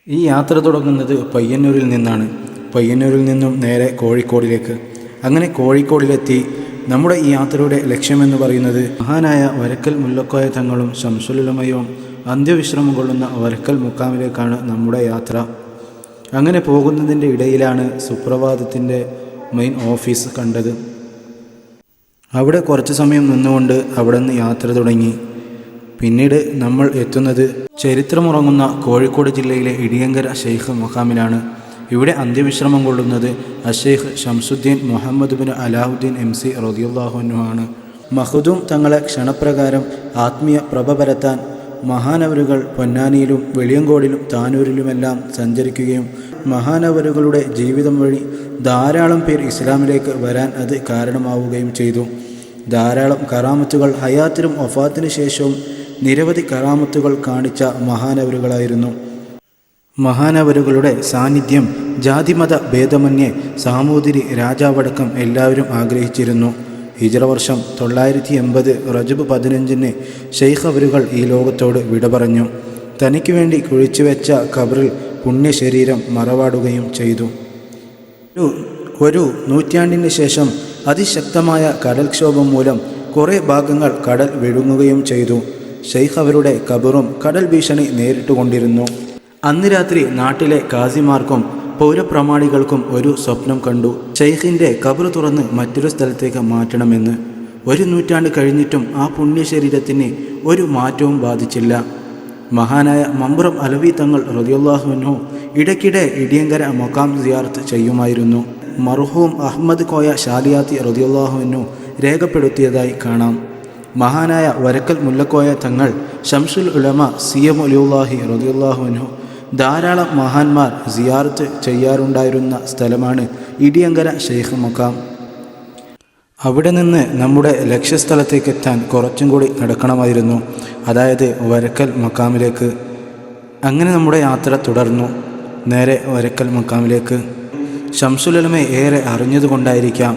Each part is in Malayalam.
ഈ യാത്ര തുടങ്ങുന്നത് പയ്യന്നൂരിൽ നിന്നാണ്. പയ്യന്നൂരിൽ നിന്നും നേരെ കോഴിക്കോടിലേക്ക്. അങ്ങനെ കോഴിക്കോടിലെത്തി നമ്മുടെ ഈ യാത്രയുടെ ലക്ഷ്യമെന്ന് പറയുന്നത് മഹാനായ വരക്കൽ മുല്ലക്കോയ തങ്ങളും ശംസുലുലമയും അന്ത്യവിശ്രമം കൊള്ളുന്ന വരക്കൽ മുക്കാമിലേക്കാണ് നമ്മുടെ യാത്ര. അങ്ങനെ പോകുന്നതിൻ്റെ ഇടയിലാണ് സുപ്രഭാതത്തിൻ്റെ മെയിൻ ഓഫീസ് കണ്ടത്. അവിടെ കുറച്ച് സമയം നിന്നുകൊണ്ട് അവിടെ നിന്ന് യാത്ര തുടങ്ങി. പിന്നീട് നമ്മൾ എത്തുന്നത് ചരിത്രമുറങ്ങുന്ന കോഴിക്കോട് ജില്ലയിലെ ഇടിയങ്കര ഷെയ്ഖ് മുഖാമിലാണ്. ഇവിടെ അന്ത്യവിശ്രമം കൊള്ളുന്നത് അഷെയ്ഖ് ഷംസുദ്ദീൻ മുഹമ്മദ് ബിൻ അലാഹുദ്ദീൻ MC റളിയല്ലാഹു അൻഹു ആണ്. മഖ്ദൂം തങ്ങളെ ക്ഷണപ്രകാരം ആത്മീയ പ്രഭ പരത്താൻ മഹാനവരുകൾ പൊന്നാനിയിലും വെളിയങ്കോടിലും താനൂരിലുമെല്ലാം സഞ്ചരിക്കുകയും മഹാനവരുകളുടെ ജീവിതം വഴി ധാരാളം പേർ ഇസ്ലാമിലേക്ക് വരാൻ അത് കാരണമാവുകയും ചെയ്തു. ധാരാളം കറാമത്തുകൾ ഹയാത്തിനും വഫാത്തിനു ശേഷവും നിരവധി കറാമത്തുകൾ കാണിച്ച മഹാനവരുകളായിരുന്നു. മഹാനവരുകളുടെ സാന്നിധ്യം ജാതിമത ഭേദമന്യേ സാമൂതിരി രാജാവടക്കം എല്ലാവരും ആഗ്രഹിച്ചിരുന്നു. ഹിജ്റ വർഷം 980 റജബ് 15 ഷെയ്ഖ് അവരുകൾ ഈ ലോകത്തോട് വിട പറഞ്ഞു. തനിക്ക് വേണ്ടി കുഴിച്ചുവെച്ച ഖബറിൽ പുണ്യശരീരം മറവാടുകയും ചെയ്തു. ഒരു നൂറ്റാണ്ടിന് ശേഷം അതിശക്തമായ കടൽക്ഷോഭം മൂലം കുറേ ഭാഗങ്ങൾ കടൽ വിഴുങ്ങുകയും ചെയ്തു. ഷെയ്ഖ് അവരുടെ ഖബറും കടൽ ഭീഷണി നേരിട്ടുകൊണ്ടിരുന്നു. അന്ന് രാത്രി നാട്ടിലെ കാസിമാർക്കും പൗരപ്രമാണികൾക്കും ഒരു സ്വപ്നം കണ്ടു. ഷെയ്ഖിൻ്റെ ഖബർ തുറന്ന് മറ്റൊരു സ്ഥലത്തേക്ക് മാറ്റണമെന്ന്. 1 നൂറ്റാണ്ട് കഴിഞ്ഞിട്ടും ആ പുണ്യശരീരത്തിന് ഒരു മാറ്റവും ബാധിച്ചില്ല. മഹാനായ മമ്പ്രം അലവി തങ്ങൾ റളിയല്ലാഹു അൻഹു ഇടയ്ക്കിടെ ഇടിയങ്കര മൊക്കാം സിയാറത്ത് ചെയ്യുമായിരുന്നു. മർഹൂം അഹമ്മദ് കോയ ഷാലിയാത്തി റളിയല്ലാഹു അൻഹു രേഖപ്പെടുത്തിയതായി കാണാം. മഹാനായ വരക്കൽ മുല്ലക്കോയ തങ്ങൾ ശംസുൽ ഉലമ CM വലിയുല്ലാഹി റളിയല്ലാഹു അൻഹു ധാരാളം മഹാന്മാർ സിയാറത്ത് ചെയ്യാറുണ്ടായിരുന്ന സ്ഥലമാണ് ഇടിയങ്കര ഷെയ്ഖ് മക്കാം. അവിടെ നിന്ന് നമ്മുടെ ലക്ഷ്യസ്ഥലത്തേക്ക് എത്താൻ കുറച്ചും കൂടി നടക്കണമായിരുന്നു, അതായത് വരക്കൽ മക്കാമിലേക്ക്. അങ്ങനെ നമ്മുടെ യാത്ര തുടർന്നു നേരെ വരക്കൽ മക്കാമിലേക്ക്. ശംസുലുലമയെ ഏറെ അറിഞ്ഞതുകൊണ്ടായിരിക്കാം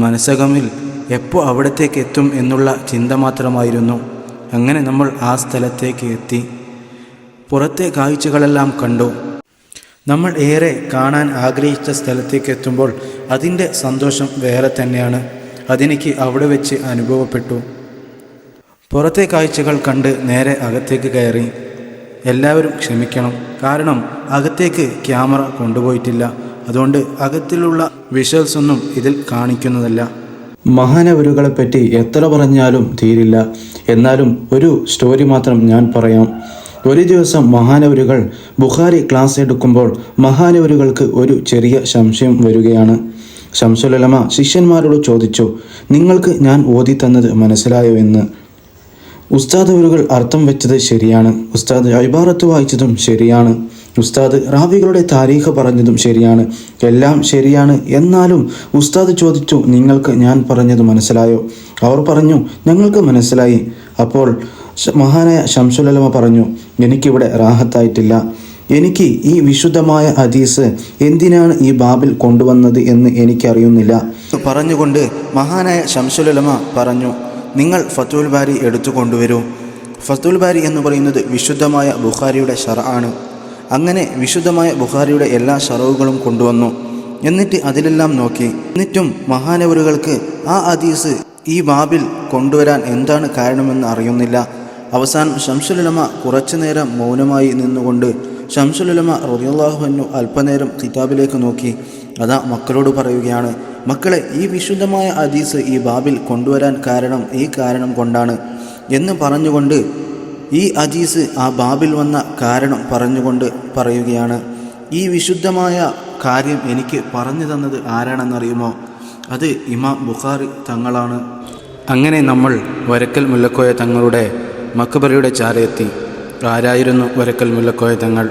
മനസ്സകമിൽ എപ്പോൾ അവിടത്തേക്ക് എത്തും എന്നുള്ള ചിന്ത മാത്രമായിരുന്നു. അങ്ങനെ നമ്മൾ ആ സ്ഥലത്തേക്ക് എത്തി. പുറത്തെ കാഴ്ചകളെല്ലാം കണ്ടു. നമ്മൾ ഏറെ കാണാൻ ആഗ്രഹിച്ച സ്ഥലത്തേക്ക് എത്തുമ്പോൾ അതിൻ്റെ സന്തോഷം വേറെ തന്നെയാണ്. അതെനിക്ക് അവിടെ വെച്ച് അനുഭവപ്പെട്ടു. പുറത്തെ കാഴ്ചകൾ കണ്ട് നേരെ അകത്തേക്ക് കയറി. എല്ലാവരും ക്ഷമിക്കണം, കാരണം അകത്തേക്ക് ക്യാമറ കൊണ്ടുപോയിട്ടില്ല. അതുകൊണ്ട് അകത്തിലുള്ള വിഷ്വൽസ് ഒന്നും ഇതിൽ കാണിക്കുന്നതല്ല. മഹാനവരുകളെപ്പറ്റി എത്ര പറഞ്ഞാലും തീരില്ല. എന്നാലും ഒരു സ്റ്റോറി മാത്രം ഞാൻ പറയാം. ഒരു ദിവസം മഹാനവരുകൾ ബുഖാരി ക്ലാസ് എടുക്കുമ്പോൾ മഹാനവരുകൾക്ക് ഒരു ചെറിയ സംശയം വരികയാണ്. ശംസുലുലമ ശിഷ്യന്മാരോട് ചോദിച്ചു, നിങ്ങൾക്ക് ഞാൻ ഓതി തന്നത് മനസ്സിലായോ എന്ന്. ഉസ്താദ് അവരുകൾ അർത്ഥം വെച്ചത് ശരിയാണ്, ഉസ്താദ് ഇബാറത്ത് വായിച്ചതും ശരിയാണ്, ഉസ്താദ് റാവികളുടെ താരീഖ് പറഞ്ഞതും ശരിയാണ്, എല്ലാം ശരിയാണ്. എന്നാലും ഉസ്താദ് ചോദിച്ചു, നിങ്ങൾക്ക് ഞാൻ പറഞ്ഞത് മനസ്സിലായോ? അവർ പറഞ്ഞു, ഞങ്ങൾക്ക് മനസ്സിലായി. അപ്പോൾ മഹാനായ ശംസുലുലമ പറഞ്ഞു, എനിക്കിവിടെ റാഹത്തായിട്ടില്ല. എനിക്ക് ഈ വിശുദ്ധമായ ഹദീസ് എന്തിനാണ് ഈ ബാബിൽ കൊണ്ടുവന്നത് എന്ന് എനിക്കറിയുന്നില്ല. പറഞ്ഞുകൊണ്ട് മഹാനായ ശംസുലുലമ പറഞ്ഞു, നിങ്ങൾ ഫത്തുൽ ബാരി എടുത്തു കൊണ്ടുവരൂ. ഫത്തുൽ ബാരി എന്ന് പറയുന്നത് വിശുദ്ധമായ ബുഖാരിയുടെ ഷർആണ്. അങ്ങനെ വിശുദ്ധമായ ബുഖാരിയുടെ എല്ലാ ഷറവുകളും കൊണ്ടുവന്നു. എന്നിട്ട് അതിലെല്ലാം നോക്കി. എന്നിട്ടും മഹാനവരുകൾക്ക് ആ ഹദീസ് ഈ ബാബിൽ കൊണ്ടുവരാൻ എന്താണ് കാരണമെന്ന് അറിയുന്നില്ല. അവസാനം ശംസുലുലമ കുറച്ചു നേരം മൗനമായി നിന്നുകൊണ്ട് ശംസുലുലമ റളിയല്ലാഹു അൻഹു അല്പനേരം കിതാബിലേക്ക് നോക്കി. അതാ മക്കളോട് പറയുകയാണ്, മക്കളെ, ഈ വിശുദ്ധമായ ഹദീസ് ഈ ബാബിൽ കൊണ്ടുവരാൻ കാരണം ഈ കാരണം കൊണ്ടാണ് എന്ന് പറഞ്ഞുകൊണ്ട് ഈ ഹദീസ് ആ ബാബിൽ വന്ന കാരണം പറഞ്ഞുകൊണ്ട് പറയുകയാണ്. ഈ വിശുദ്ധമായ കാര്യം എനിക്ക് പറഞ്ഞു തന്നത് ആരാണെന്നറിയുമോ? അത് ഇമാം ബുഖാരി തങ്ങളാണ്. അങ്ങനെ നമ്മൾ വരക്കൽ മുല്ലക്കോയ തങ്ങളുടെ മക്ബറയുടെ ചാരയെത്തി. ആരായിരുന്നു വരക്കൽ മുല്ലക്കോയ തങ്ങൾ?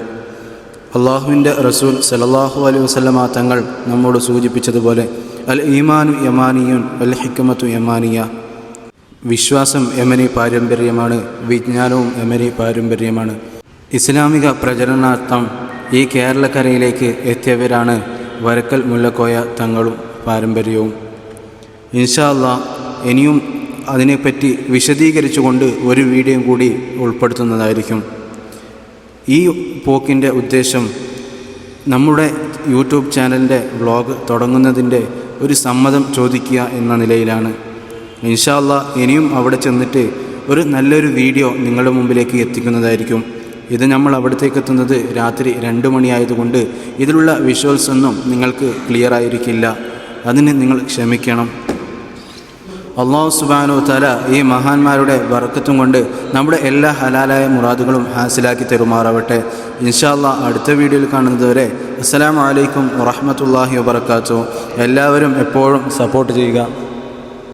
അള്ളാഹുവിൻ്റെ റസൂൽ സല്ലല്ലാഹു അലൈഹി വസല്ലമ തങ്ങൾ നമ്മോട് സൂചിപ്പിച്ചതുപോലെ അൽ ഈമാനു യമാനിയുൻ വൽ ഹിക്മത്തു യമാനിയ. വിശ്വാസം യമനി പാരമ്പര്യമാണ്, വിജ്ഞാനവും യമനി പാരമ്പര്യമാണ്. ഇസ്ലാമിക പ്രചരണാർത്ഥം ഈ കേരളക്കരയിലേക്ക് എത്തിയവരാണ് വരക്കൽ മുല്ലക്കോയ തങ്ങളും പാരമ്പര്യവും. ഇൻഷാ അല്ലാഹ് ഇനിയും അതിനെപ്പറ്റി വിശദീകരിച്ചുകൊണ്ട് ഒരു വീഡിയോ കൂടി ഉൾപ്പെടുത്തുന്നതായിരിക്കും. ഈ പോക്കിൻ്റെ ഉദ്ദേശം നമ്മുടെ യൂട്യൂബ് ചാനലിൻ്റെ വ്ളോഗ് തുടങ്ങുന്നതിൻ്റെ ഒരു സമ്മതം ചോദിക്കുക എന്ന നിലയിലാണ്. ഇൻഷാ അല്ലാഹ് ഇനിയും അവിടെ ചെന്നിട്ട് ഒരു നല്ലൊരു വീഡിയോ നിങ്ങളുടെ മുമ്പിലേക്ക് എത്തിക്കുന്നതായിരിക്കും. ഇത് നമ്മൾ അവിടത്തേക്ക് എത്തുന്നത് രാത്രി 2 മണിയായതുകൊണ്ട് ഇതിലുള്ള വിഷ്വൽസ് ഒന്നും നിങ്ങൾക്ക് ക്ലിയർ ആയിരിക്കില്ല. അതിന് നിങ്ങൾ ക്ഷമിക്കണം. അല്ലാഹു സുബ്ഹാനഹു വ തആല ഈ മഹാന്മാരുടെ ബർക്കത്തും കൊണ്ട് നമ്മുടെ എല്ലാ ഹലാലായ മുറാദുകളും ഹാസിലാക്കി തരുമാറാവട്ടെ. ഇൻഷാ അല്ലാഹ് അടുത്ത വീഡിയോയിൽ കാണുന്നതുവരെ അസ്സലാമു അലൈക്കും വറഹ്മത്തുള്ളാഹി വബറകാതുഹു. എല്ലാവരും എപ്പോഴും സപ്പോർട്ട് ചെയ്യുക.